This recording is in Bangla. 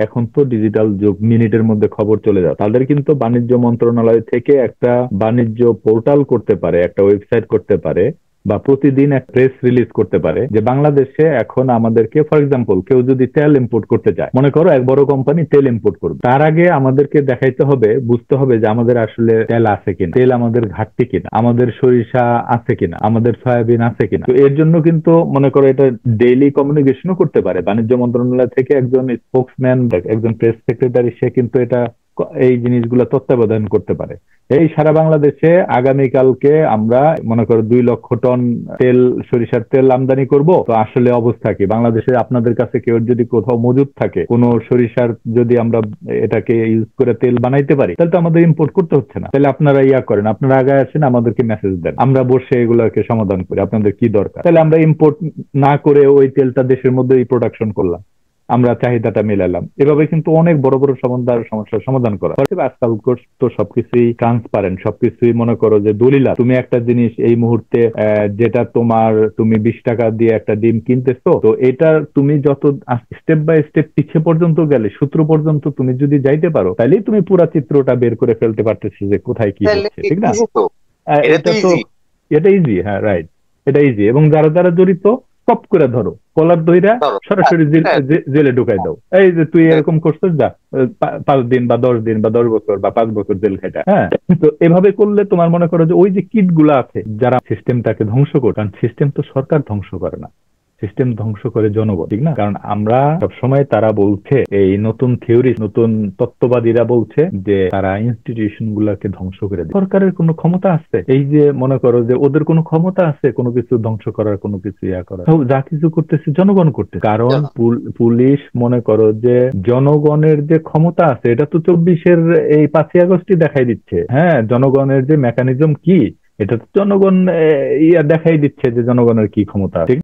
এখন তো ডিজিটাল যুগ, মিনিটের মধ্যে খবর চলে যায়। তাদের কিন্তু বাণিজ্য মন্ত্রণালয় থেকে একটা বাণিজ্য পোর্টাল করতে পারে, একটা ওয়েবসাইট করতে পারে, বা প্রতিদিন এক প্রেস রিলিজ করতে পারে যে বাংলাদেশে এখন আমাদেরকে, ফর এক্সাম্পল, কেউ যদি তেল ইম্পোর্ট করতে চায়, মনে করো এক বড় কোম্পানি তেল ইম্পোর্ট করবে, তার আগে আমাদেরকে দেখাইতে হবে, বুঝতে হবে যে আমাদের আসলে তেল আছে কিনা, তেল আমাদের ঘাটতি কিনা, আমাদের সরিষা আছে কিনা, আমাদের সয়াবিন আছে কিনা। তো এর জন্য কিন্তু মনে করো এটা ডেইলি কমিউনিকেশনও করতে পারে বাণিজ্য মন্ত্রণালয় থেকে একজন স্পোক্সম্যান, একজন প্রেস সেক্রেটারি, সে কিন্তু এটা এই জিনিসগুলো তত্ত্বাবধান করতে পারে। এই সারা বাংলাদেশে আগামীকালকে আমরা মনে করো 2 লক্ষ টন তেল, সরিষার তেল আমদানি করব, তো আসলে অবস্থা কি বাংলাদেশে? আপনাদের কাছে কেউ যদি কোথাও মজুদ থাকে কোন সরিষার, যদি আমরা এটাকে ইউজ করে তেল বানাইতে পারি, তাহলে তো আমাদের ইম্পোর্ট করতে হচ্ছে না। তাহলে আপনারা ইয়া করেন, আপনারা আগে আসেন, আমাদেরকে মেসেজ দেন, আমরা বসে এগুলোকে সমাধান করি, আপনাদের কি দরকার। তাহলে আমরা ইম্পোর্ট না করে ওই তেলটা দেশের মধ্যেই প্রোডাকশন করলাম, আমরা চাহিদাটা মেলালাম। এভাবে কিন্তু অনেক বড় বড় সমস্যার সমাধান করা হয়। আজকাল তো সবকিছুই ট্রান্সপারেন্ট, সবকিছুই মনে করো যে দলিলা। তুমি একটা জিনিস এই মুহূর্তে যেটা তোমার, তুমি 20 টাকা দিয়ে একটা ডিম কিনতেছো, তো এটা তুমি যত স্টেপ বাই স্টেপ পিছিয়ে পর্যন্ত গেলে, সূত্র পর্যন্ত তুমি যদি যাইতে পারো, তাহলেই তুমি পুরা চিত্রটা বের করে ফেলতে পারতেছি যে কোথায় কি তাহলে হচ্ছে, ঠিক না? ইজি তো, এটা তো এটা তো, ইজি। এটা ইজি, হ্যাঁ, রাইট। এটা ইজি, এবং যারা যারা জড়িত টপ করে ধরো, কলার ধইরা ধরো, হ্যাঁ, সরাসরি হ্যাঁ, জেলে ঢুকাই দাও। এই যে তুই হ্যাঁ, এরকম করছিস, যা 5 দিন বা 10 দিন বা 10 বছর বা 5 বছর জেল খেটা। হ্যাঁ, তো এভাবে করলে তোমার মনে করো যে ওই যে কিট গুলা আছে যারা সিস্টেমটাকে ধ্বংস করে, কারণ সিস্টেম তো সরকার ধ্বংস করে না, সিস্টেম ধ্বংস করে জনগণ, ঠিক না? কারণ আমরা সবসময়, তারা বলছে, এই নতুন থিওরি, নতুন তত্ত্ববাদীরা বলছে যে তারা ইনস্টিটিউশন গুলাকে ধ্বংস করে দেয়। সরকারের কোনো ক্ষমতা আছে? এই যে মনে করো যে ওদের কোনো ক্ষমতা আছে কোনো কিছু ধ্বংস করার, কোনো কিছু ইয়া করার? তো যা কিছু করতেছে জনগণ করতেছে। কারণ জানো। পুলিশ মনে করো যে জনগণের যে ক্ষমতা আছে, এটা তো 24-এর এই 5ই আগস্টই দেখাই দিচ্ছে। হ্যাঁ, জনগণের যে মেকানিজম কি, এটা তো জনগণ ইয়া দেখাই দিচ্ছে যে জনগণের কি ক্ষমতা আছে।